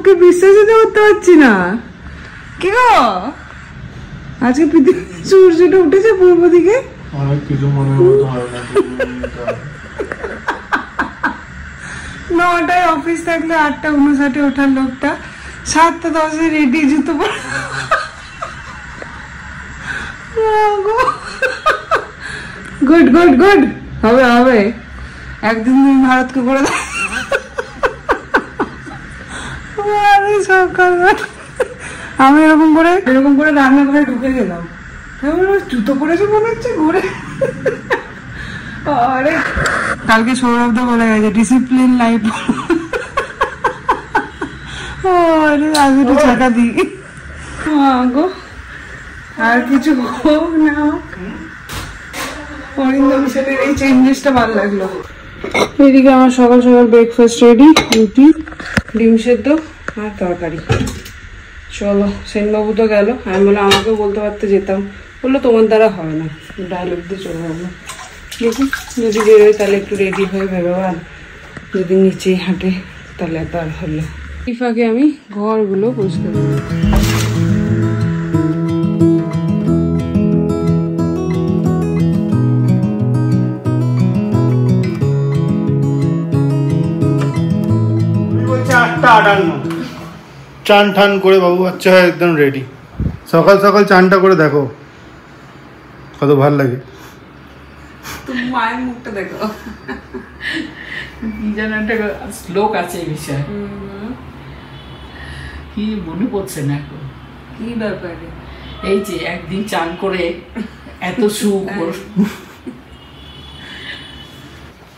চোখকে বিশ্বাসই করতে পারছি না। কি গো আজকে সূর্যটা উঠেছে পূর্ব দিকে। অনেক কিছু মনে হতো হয় না। 9টায় অফিস থাকলে 8:59 ওঠার লোকটা 7:10 রেডি জুতো পরে। গুড গুড গুড, হবে হবে, একদিন তুমি ভারতকে করে দাও। আমি এরকম করে রান্নাঘরে ঢুকে গেলাম, জুতো পরেছে মনে হচ্ছে ঘুরে। আরে কালকে সৌরভদা বলে গেছে ডিসিপ্লিন লাইফ। আরে আজ একটু চাকা দিই গো, আর কিছু হোক না হোক অরিন্দম সেনের এই চেঞ্জেসটা ভালো লাগলো। এদিকে আমার সকাল সকাল ব্রেকফাস্ট রেডি, রুটি, ডিম সেদ্ধ আর তরকারি। চলো, সেনবাবু তো গেল, আমি বলে আমাকেও বলতে পারতে যেতাম, বললো তোমার দ্বারা হবে না, ডায়লগ দিয়ে চলে যাবো। দেখি যদি বেরোয় তাহলে একটু রেডি হয়ে বেরোবার, যদি নিচেই হাঁটে তাহলে তো আর হলো। এই ফাঁকে আমি ঘরগুলো পরিষ্কার করবো। চান ঠান করে বাবু বাচ্চা হয় একদম রেডি। সকাল সকাল চানটা করে দেখো কত ভাল লাগে। তুমি মায়ের মুখটা দেখো, কি যেন একটা শ্লোক আছে এই বিষয়ে, কি মনে পড়ছে না এখন। কি ব্যাপারে? এই যে একদিন চান করে এত সুখ।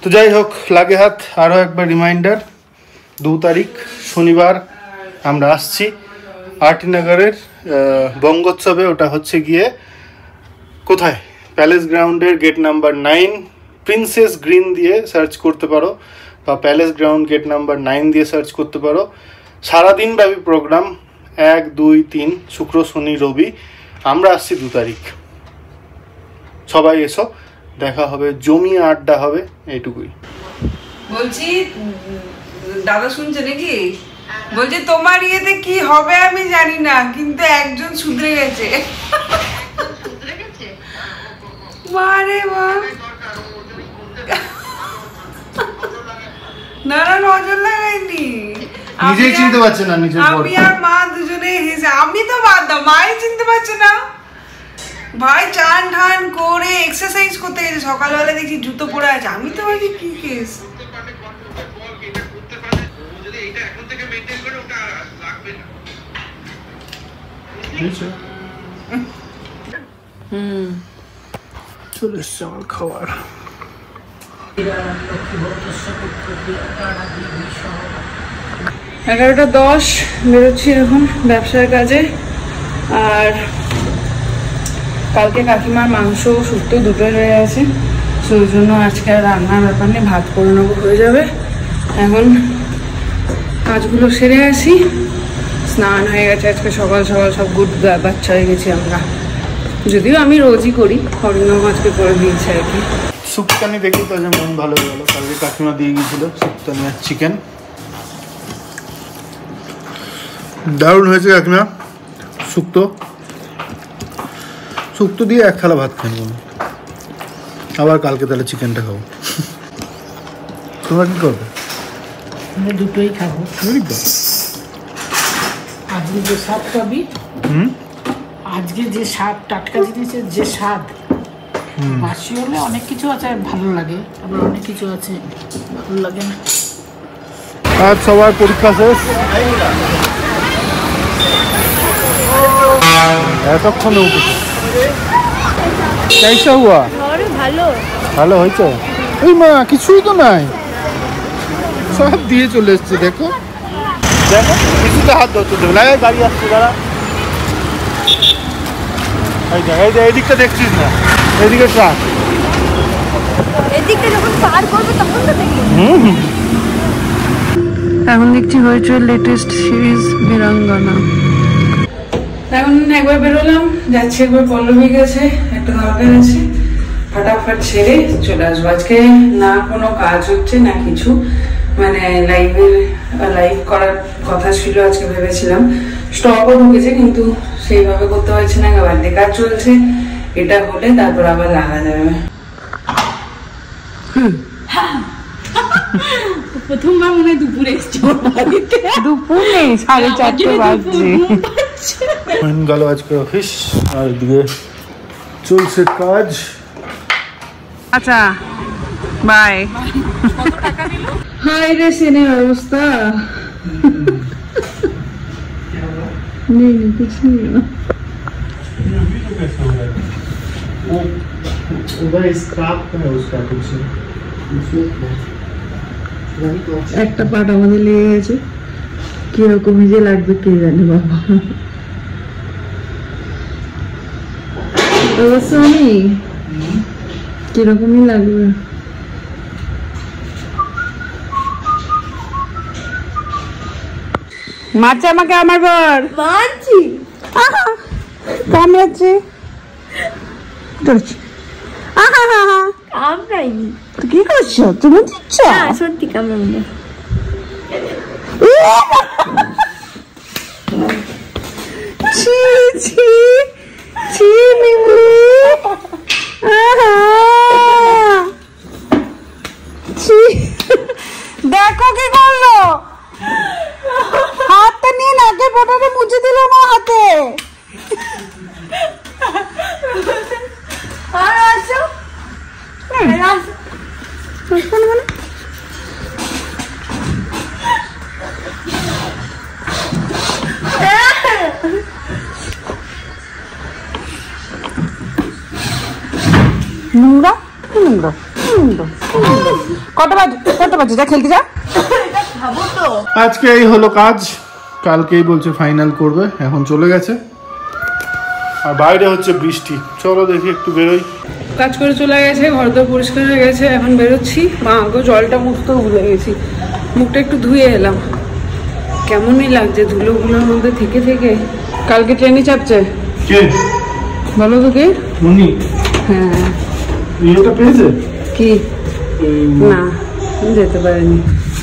তো যাই হোক, লাগে হাত আরও একবার রিমাইন্ডার, 2 তারিখ শনিবার আমরা আসছি আরটিনগরের বঙ্গোৎসবে। ওটা হচ্ছে গিয়ে কোথায়, প্যালেস গ্রাউন্ডের গেট নাম্বার 9, প্রিন্সেস গ্রিন দিয়ে সার্চ করতে পারো, বা প্যালেস গ্রাউন্ড গেট নাম্বার 9 দিয়ে সার্চ করতে পারো। সারাদিন ব্যাপী প্রোগ্রাম, 1, 2, 3 শুক্র শনি রবি। আমরা আসছি 2 তারিখ, সবাই এসো, দেখা হবে, জমিয়ে আড্ডা হবে, এইটুকুই বলছি। দাদা শুনছে নাকি? বলছে তোমার ইয়েতে কি হবে আমি জানি না, কিন্তু একজন শুধরে গেছে। মারে মা, না না নজর লাগাইনি, নিজেই চিনতে পারছে না নিজের বর। আমি আর মা দুজনে হেসে, আমি তো বাদ দাও, মাই চিনতে পারছে না। ভাই চান ঠান করে এক্সারসাইজ করতে গেছে, সকালবেলা দেখছি জুতো পরে আছে, আমি তো ভাবছি কি কেস। চলে এসছে আমার খাবার। 11:10 বেরোচ্ছি এখন ব্যবসার কাজে। আর কালকে কাকিমার মাংস শুক্তো দুটোই হয়ে গেছে, সেই জন্য আজকে আর রান্নার ব্যাপার নেই, ভাত করে নেবো, হয়ে যাবে। এখন কাজগুলো সেরে আসি, স্নান হয়ে গেছে আজকে সকাল সকাল, সব গুড বাচ্চা হয়ে গেছি আমরা, যদিও আমি রোজই করি, অরিন্দম আজকে করে দিয়েছে আর কি। শুক্তানি দেখি তো যে মন ভালো হয়ে গেল, কালকে কাকিমা দিয়ে গিয়েছিল শুক্তানি আর চিকেন, দারুণ হয়েছে কাকিমা। শুক্তো দিয়ে 1 থালা ভাত খাবো, আবার কালকে তাহলে চিকেনটা খাবো। তোমরা কি করবে? আমি দুটোই খাবো। আজকে যে স্বাদ পাবি, আজকে যে স্বাদ, টাটকা জিনিসের যে স্বাদ, বাসি হলে অনেক কিছু আছে ভালো লাগে, আবার অনেক কিছু আছে ভালো লাগে না। আজ সবার পরীক্ষা শেষ, এতক্ষণে উঠেছে। कैसा हुआ? ভালো হয়েছে। এই মা কিছুই তো নাই, সব দিয়ে চলে এসছে। দেখো দেখো, কিছুতে হাত ধরতে দেবে না। গাড়ি আসছে, দাঁড়া। এই দিকটা দেখছিস না, এদিকে ট্রাক, এদিকে যখন পার করবে তখন তো দেখি। এখন দেখছি হইচই লেটেস্ট সিরিজ বীরাঙ্গনা। এখন একবার বেরোলাম, যাচ্ছি একবার পল্লবী গেছে, একটা দরকার আছে, ফটাফট ছেড়ে চলে আসবো। আজকে না কোনো কাজ হচ্ছে না কিছু, মানে লাইভের লাইভ করার কথা ছিল, আজকে ভেবেছিলাম। স্টকও ঢুকেছে কিন্তু সেইভাবে করতে পারছি না, বাড়িতে কাজ চলছে। এটা হলে তারপর আবার লাগা যাবে। প্রথমবার মনে হয় দুপুরে এসছে দুপুর নেই, 4:30 বাজছে। গেল আজকে অফিস, আর এদিকে চলছে কাজ। আচ্ছা বাই। হাই রে সিনের অবস্থা নেই, কিছু নেই। একটা পাট আমাদের লেগে গেছে, কিরকম যে লাগবে কে জানে বাবা। অবশ্য আমি কিরকমই লাগবে। মারছে আমাকে আমার বর, মানছি কামড়াচ্ছে। কামড়াইনি। কি করছো তুমি? দিচ্ছ সত্যি কামড়াইনি। ছি ছি ছি মিমলি, ছি। দেখো কি করলো, হাতটা নিয়ে নাকের ফোঁটাটা মুছে দিল আমার হাতে। নোংরা নোংরা নোংরা। কত বাজে যা খেলতে যা। আজকে এই হলো কাজ, কালকেই বলছে ফাইনাল করবে, এখন চলে গেছে। আর বাইরে হচ্ছে বৃষ্টি, চলো দেখি একটু বেরোই। কাজ করে চলে গেছে, ঘর তো পরিষ্কার হয়ে গেছে, এখন বেরোচ্ছি। মাকে জলটা মুছতেও ভুলে গেছি, মুখটা একটু ধুয়ে এলাম। কেমনই লাগছে ধুলোগুলোর মধ্যে থেকে থেকে। কালকে ট্রেনে চাপছে কে বলো তো কে? উনি হ্যাঁ এটা পেয়েছে কি না, যেতে পারেনি।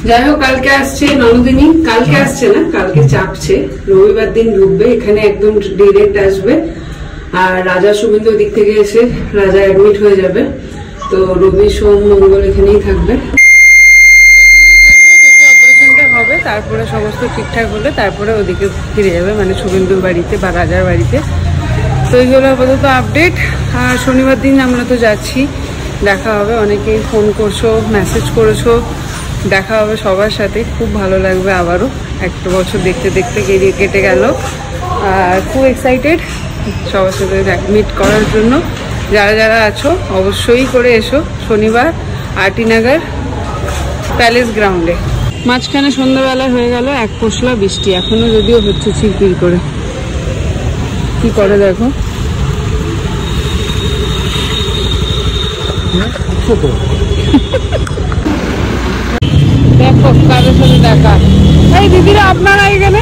যাই হোক, কালকে আসছে ননদিনী, কালকে আসছে না, কালকে চাপছে। রবিবার দিন ঢুকবে এখানে, একদম ডিরেক্ট আসবে। আর রাজা শুভেন্দু দিক থেকে এসে রাজা অ্যাডমিট হয়ে যাবে। তো রবি সোম মঙ্গল এখানেই থাকবে। অপারেশনটা হবে, তারপরে সমস্ত ঠিকঠাক হলে তারপরে ওদিকে ফিরে যাবে, মানে শুভেন্দুর বাড়িতে বা রাজার বাড়িতে। তো এই হলো আপাতত আপডেট। আর শনিবার দিন আমরা তো যাচ্ছি, দেখা হবে। অনেকেই ফোন করছো, মেসেজ করেছো, দেখা হবে সবার সাথে, খুব ভালো লাগবে। আবারও একটা বছর দেখতে দেখতে কেটে গেল, আর খুব এক্সাইটেড সবার সাথে মিট করার জন্য। যারা যারা আছো অবশ্যই করে এসো শনিবার আরটিনগর প্যালেস গ্রাউন্ডে। মাঝখানে সন্ধ্যাবেলা হয়ে গেল, এক পশলা বৃষ্টি এখনো যদিও হচ্ছে ছিরপির করে। কি করে দেখো, দেখো কাদের সাথে দেখা। এই দিদিরা আপনারা এখানে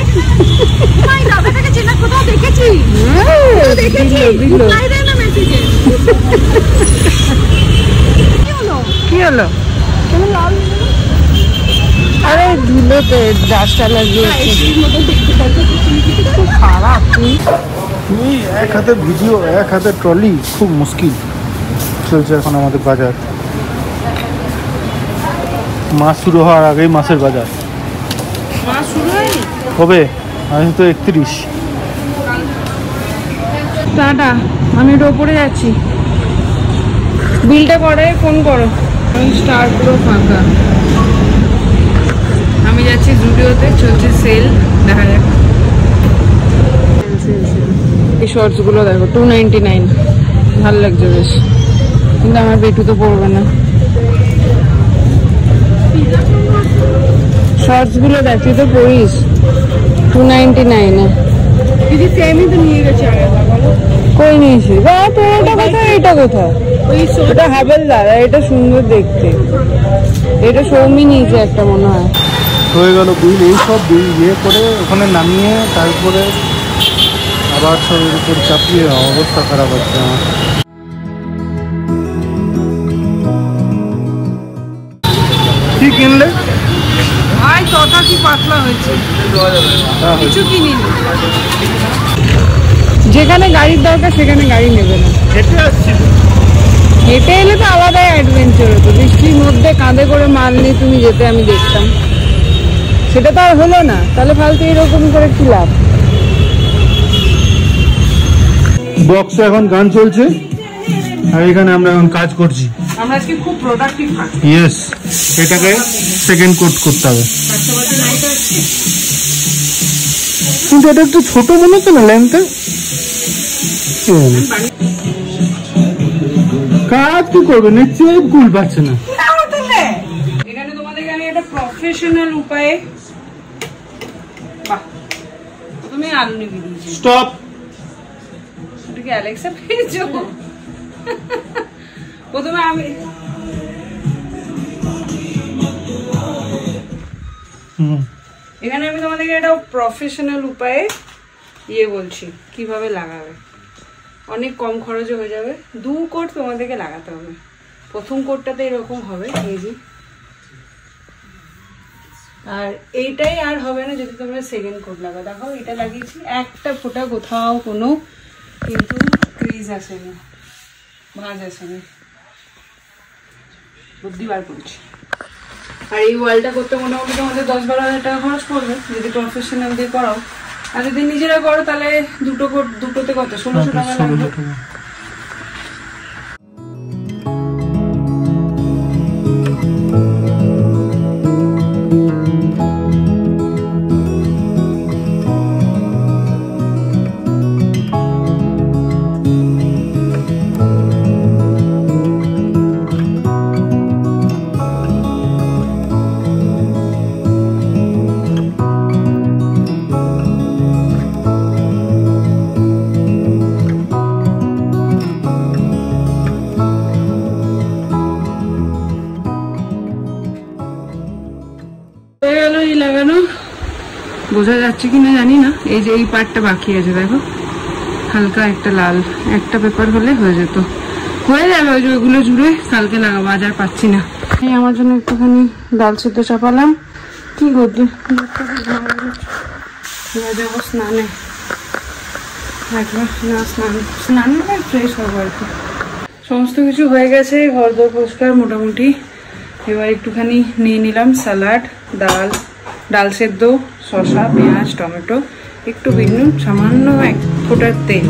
কি হলো? আরে ধুলোতে ডাস্টটা লাগিয়েছে, খুব খারাপ। তুই এক হাতে ভিডিও এক হাতে ট্রলি, খুব মুশকিল চলছে এখন আমাদের বাজার। মাস শুরু হওয়ার আগেই মাসের বাজার হবে, আজ তো 31। টাটা, আমি একটু ওপরে যাচ্ছি। বিলটা করে ফোন করো। স্টার পুরো ফাঁকা। আমি যাচ্ছি জুডিওতে, চলছে সেল, দেখা যাক। এই শর্টসগুলো দেখো, 299, ভালো লাগছে বেশ, কিন্তু আমার বেটু তো পড়বে না। শর্টসগুলো দেখ, তুই তো পড়িস। 299 দিদি, সেমই তো নিয়ে গেছে। কই নিয়েছি? এটা কোথায়, এটা কোথায়? এটা হাবেলদার, এটা সুন্দর দেখতে। এটা সৌমি নিয়েছে একটা মনে হয়। হয়ে গেল বিল, এইসব বিল ইয়ে করে ওখানে নামিয়ে তারপরে আবার সবের উপর চাপিয়ে অবস্থা খারাপ হচ্ছে আমার। কি কিনলে? তথা কি পাতলা হয়েছে, কিছু কিনিনি। যেখানে গাড়ির দরকার সেখানে গাড়ি নেবে না। হেঁটে আসছি, হেঁটে এলে তো আলাদাই অ্যাডভেঞ্চার হতো। বৃষ্টির মধ্যে কাঁধে করে মাল নিয়ে তুমি যেতে আমি দেখতাম, সেটা তো আর হলো না। তাহলে ফালতু এরকম করে কি লাভ। বক্সে এখন গান চলছে আর এখানে আমরা এখন কাজ করছি। আমরা আজকে খুব প্রোডাক্টিভ থাকি। ইয়েস, এটাকে সেকেন্ড কোট করতে হবে। কিন্তু এটা একটু ছোট মনে হচ্ছে না লেন্থে। কাজ কি করবে, নিশ্চয়ই কুল পাচ্ছে না। এখানে তোমাদের আমি একটা প্রফেশনাল উপায়ে তুমি আলু নিবি দিয়েছি। স্টপ। এটা কি অ্যালেক্সা পেয়েছো? প্রথমে আমি এখানে আমি তোমাদেরকে একটা প্রফেশনাল উপায়ে বলছি কিভাবে লাগাবে। অনেক কম খরচে হয়ে যাবে। 2 কোট তোমাদেরকে লাগাতে হবে। প্রথম কোটটাতে এরকম হবে, এই যে, আর এইটাই আর হবে না যদি তোমরা সেকেন্ড কোট লাগাও। দেখো এটা লাগিয়েছি, একটা ফোঁটা কোথাও কোনো কিন্তু ক্রিজ আসেনি, ভাঁজ আসেনি, বুদ্ধি বার করছি। আর এই ওয়ালটা করতে মোটামুটি তোমাদের 10-12 হাজার টাকা খরচ পড়বে যদি প্রফেশনাল দিয়ে করাও। আর যদি নিজেরা করো তাহলে দুটোতে কত 1600 টাকা লাগবে। বোঝা যাচ্ছে কিনা জানি না, এই যে এই পার্টটা বাকি আছে দেখো, হালকা একটা লাল একটা পেপার হলে হয়ে যেত, হয়ে যাবে। ওই যে ওইগুলো জুড়ে কালকে লাগাবো, আজ আর পাচ্ছি না। এই আমার জন্য একটুখানি ডাল সিদ্ধ চাপালাম। কি করবি যাবো স্নানে, একবার না স্নান ফ্রেশ হবো আর কি। সমস্ত কিছু হয়ে গেছে, ঘর দর পরিষ্কার মোটামুটি। এবার একটুখানি নিয়ে নিলাম স্যালাড, ডাল সেদ্ধ, শসা, পেঁয়াজ, টমেটো, একটু বিট নুন, সামান্য 1 ফোঁটা তেল।